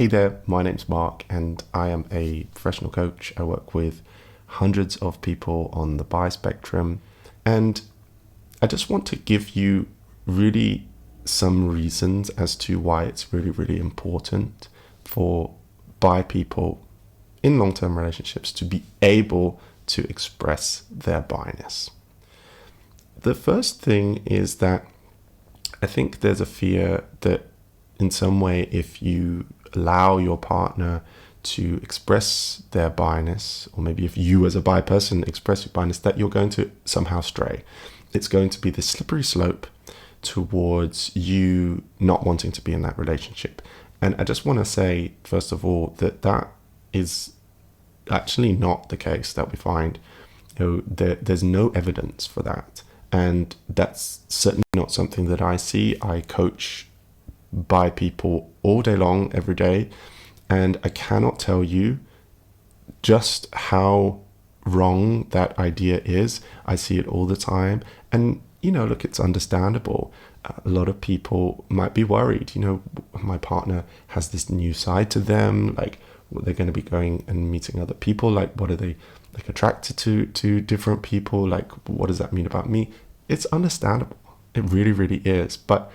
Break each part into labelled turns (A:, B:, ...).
A: Hey there, my name's Mark and I am a professional coach. I work with hundreds of people on the bi spectrum, and I just want to give you really some reasons as to why it's really, really important for bi people in long-term relationships to be able to express their bi-ness. The first thing is that I think there's a fear that in some way, if you allow your partner to express their bi-ness, or maybe if you as a bi person express your bi-ness, that you're going to somehow stray. It's going to be this slippery slope towards you not wanting to be in that relationship. And I just want to say, first of all, that is actually not the case that we find. There's no evidence for that. And that's certainly not something that I see. I coach bi people all day long, every day. And I cannot tell you just how wrong that idea is. I see it all the time. And, look, it's understandable. A lot of people might be worried, my partner has this new side to them, like they're going to be going and meeting other people, like what are they like attracted to different people, like what does that mean about me? It's understandable. It really, really is. But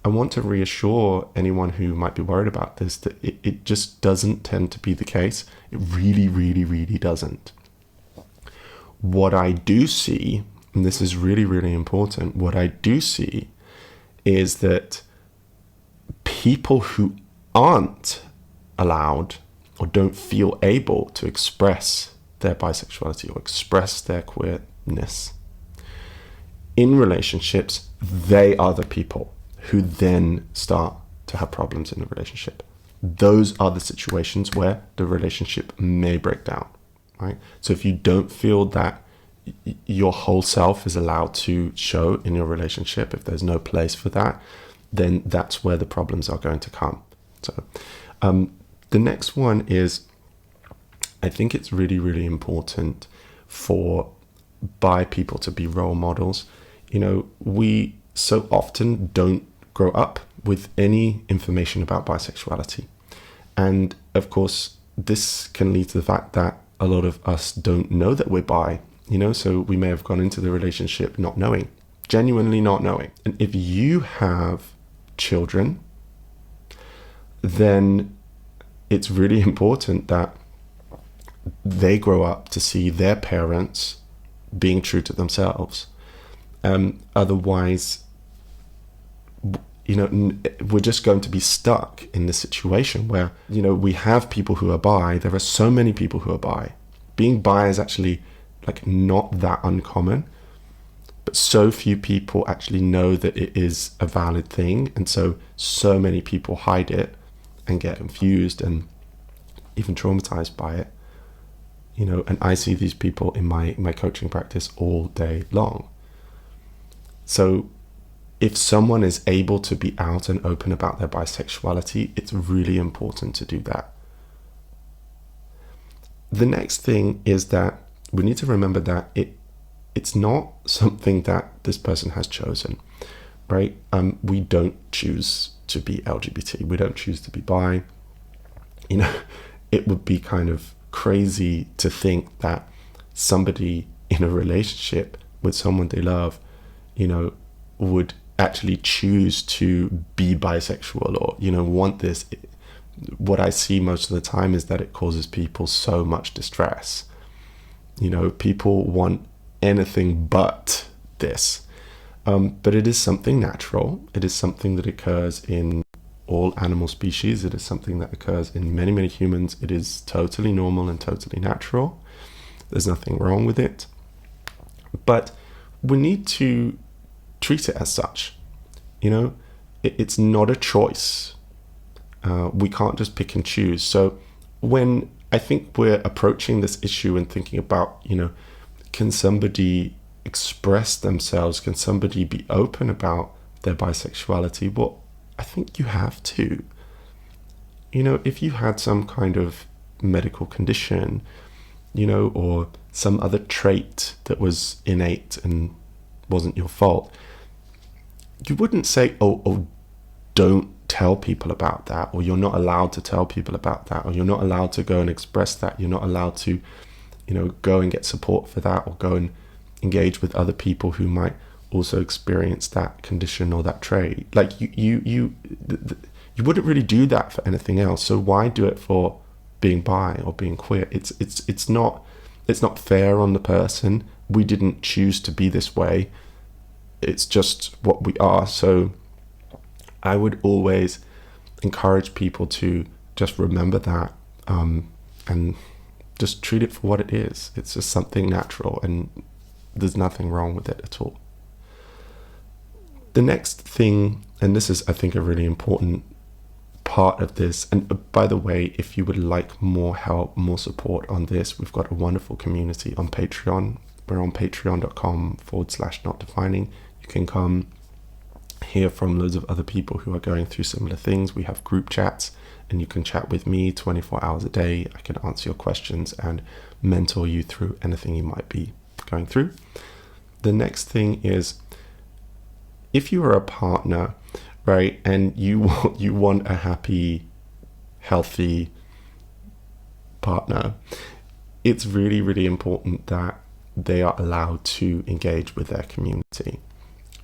A: I want to reassure anyone who might be worried about this that it just doesn't tend to be the case. It really, really, really doesn't. What I do see, and this is really, really important, what I do see is that people who aren't allowed or don't feel able to express their bisexuality or express their queerness in relationships, they are the people who then start to have problems in the relationship. Those are the situations where the relationship may break down, right? So if you don't feel that your whole self is allowed to show in your relationship, if there's no place for that, then that's where the problems are going to come. So the next one is, I think it's really, really important for bi people to be role models. We so often don't grow up with any information about bisexuality. And of course, this can lead to the fact that a lot of us don't know that we're bi, so we may have gone into the relationship not knowing, genuinely not knowing. And if you have children, then it's really important that they grow up to see their parents being true to themselves. Otherwise, we're just going to be stuck in this situation where, we have people who are bi. There are so many people who are bi. Being bi is actually not that uncommon, but so few people actually know that it is a valid thing. And so many people hide it and get confused and even traumatized by it, and I see these people in my coaching practice all day long. So if someone is able to be out and open about their bisexuality, it's really important to do that. The next thing is that we need to remember that it's not something that this person has chosen, right? We don't choose to be LGBT. We don't choose to be bi. It would be kind of crazy to think that somebody in a relationship with someone they love, would actually choose to be bisexual or, want this. What I see most of the time is that it causes people so much distress. People want anything but this. But it is something natural. It is something that occurs in all animal species. It is something that occurs in many, many humans. It is totally normal and totally natural. There's nothing wrong with it. But we need to treat it as such. It's not a choice. We can't just pick and choose. So when I think we're approaching this issue and thinking about, can somebody express themselves? Can somebody be open about their bisexuality? Well, I think you have to. If you had some kind of medical condition, or some other trait that was innate and wasn't your fault, you wouldn't say, oh, don't tell people about that, or you're not allowed to tell people about that, or you're not allowed to go and express that. You're not allowed to, go and get support for that, or go and engage with other people who might also experience that condition or that trait. Like you wouldn't really do that for anything else. So why do it for being bi or being queer? It's not fair on the person. We didn't choose to be this way. It's just what we are. So I would always encourage people to just remember that, and just treat it for what it is. It's just something natural, and there's nothing wrong with it at all. The next thing, and this is, I think, a really important part of this, and by the way, if you would like more help, more support on this, we've got a wonderful community on Patreon. We're on patreon.com/notdefining. You can come hear from loads of other people who are going through similar things. We have group chats, and you can chat with me 24 hours a day. I can answer your questions and mentor you through anything you might be going through. The next thing is, if you are a partner, right, and you want a happy, healthy partner, it's really, really important that they are allowed to engage with their community.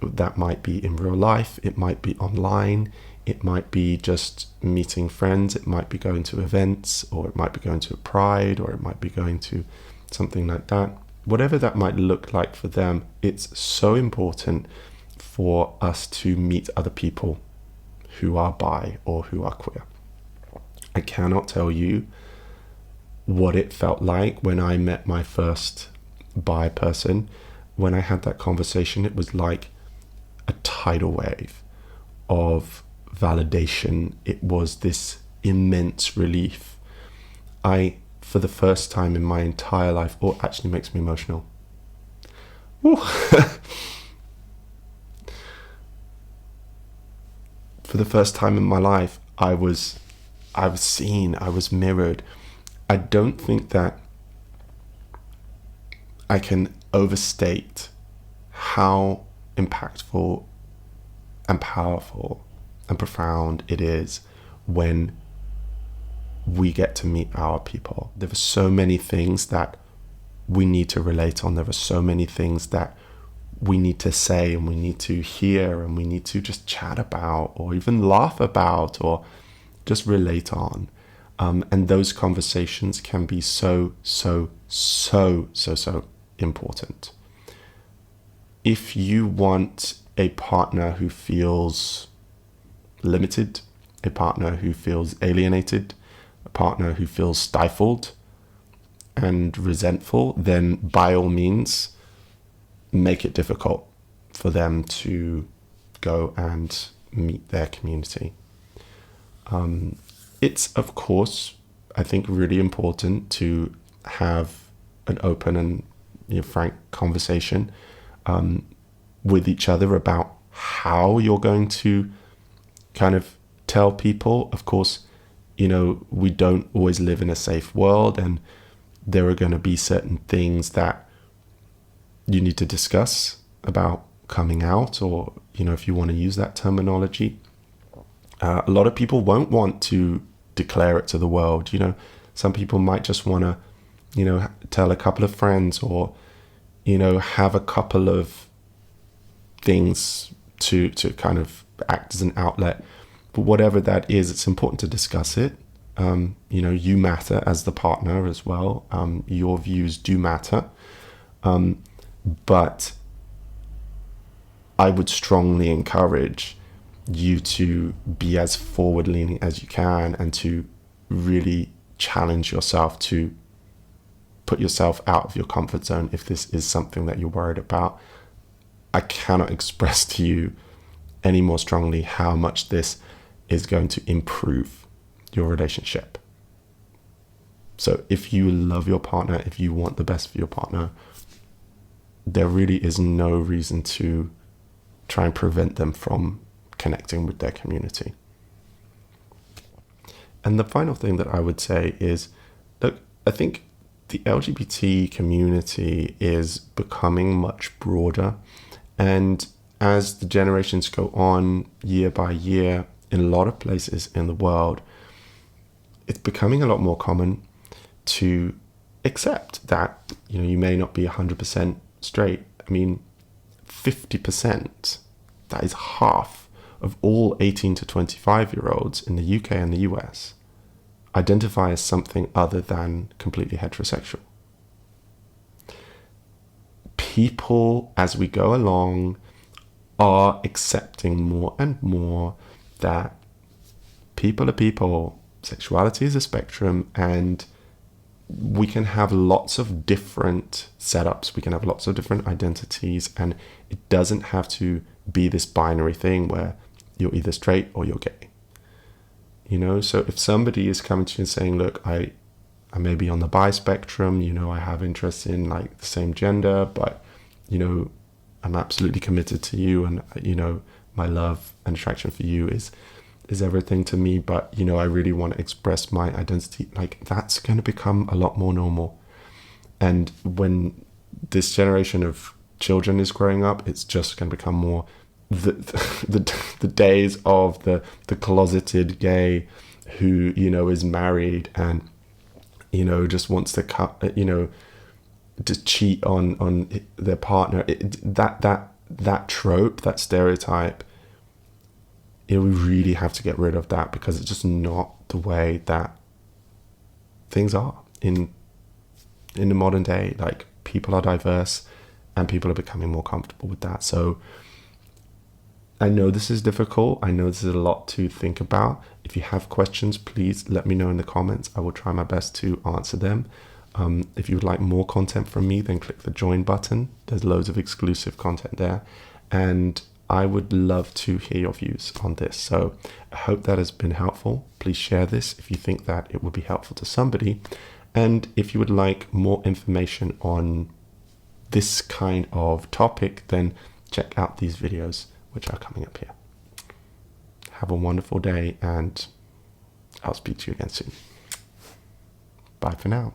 A: That might be in real life, it might be online, it might be just meeting friends, it might be going to events, or it might be going to a pride, or it might be going to something like that. Whatever that might look like for them, it's so important for us to meet other people who are bi or who are queer. I cannot tell you what it felt like when I met my first bi person. When I had that conversation, it was like a tidal wave of validation. It was this immense relief. For the first time in my entire life, actually makes me emotional. For the first time in my life, I was seen, I was mirrored. I don't think that I can overstate how impactful and powerful and profound it is when we get to meet our people. There are so many things that we need to relate on. There are so many things that we need to say, and we need to hear, and we need to just chat about, or even laugh about, or just relate on. And those conversations can be so important. If you want a partner who feels limited, a partner who feels alienated, a partner who feels stifled and resentful, then by all means, make it difficult for them to go and meet their community. It's, of course, I think, really important to have an open and frank conversation with each other about how you're going to kind of tell people. Of course, we don't always live in a safe world, and there are going to be certain things that you need to discuss about coming out, or, if you want to use that terminology. A lot of people won't want to declare it to the world. Some people might just want to, tell a couple of friends, or, have a couple of things to kind of act as an outlet. But whatever that is, it's important to discuss it. You matter as the partner as well. Your views do matter. But I would strongly encourage you to be as forward-leaning as you can, and to really challenge yourself to put yourself out of your comfort zone if this is something that you're worried about. I cannot express to you any more strongly how much this is going to improve your relationship. So if you love your partner, if you want the best for your partner, there really is no reason to try and prevent them from connecting with their community. And the final thing that I would say is, look, I think the LGBT community is becoming much broader. And as the generations go on, year by year, in a lot of places in the world, it's becoming a lot more common to accept that, you may not be 100% straight. I mean, 50%, that is half of all 18 to 25-year-olds in the UK and the US identify as something other than completely heterosexual. People, as we go along, are accepting more and more that people are people, sexuality is a spectrum, and we can have lots of different setups, we can have lots of different identities, and it doesn't have to be this binary thing where you're either straight or you're gay. So if somebody is coming to you and saying, look, I may be on the bi spectrum, I have interest in like the same gender, but I'm absolutely committed to you, and my love and attraction for you is everything to me, but I really want to express my identity, like that's going to become a lot more normal. And when this generation of children is growing up, it's just going to become more the days of the closeted gay who is married and just wants to cut to cheat on their partner. That trope, that stereotype, we really have to get rid of that, because it's just not the way that things are in the modern day. Like, people are diverse and people are becoming more comfortable with that. So I know this is difficult. I know this is a lot to think about. If you have questions, please let me know in the comments. I will try my best to answer them. If you would like more content from me, then click the join button. There's loads of exclusive content there. And I would love to hear your views on this. So I hope that has been helpful. Please share this if you think that it would be helpful to somebody. And if you would like more information on this kind of topic, then check out these videos which are coming up here. Have a wonderful day, and I'll speak to you again soon. Bye for now.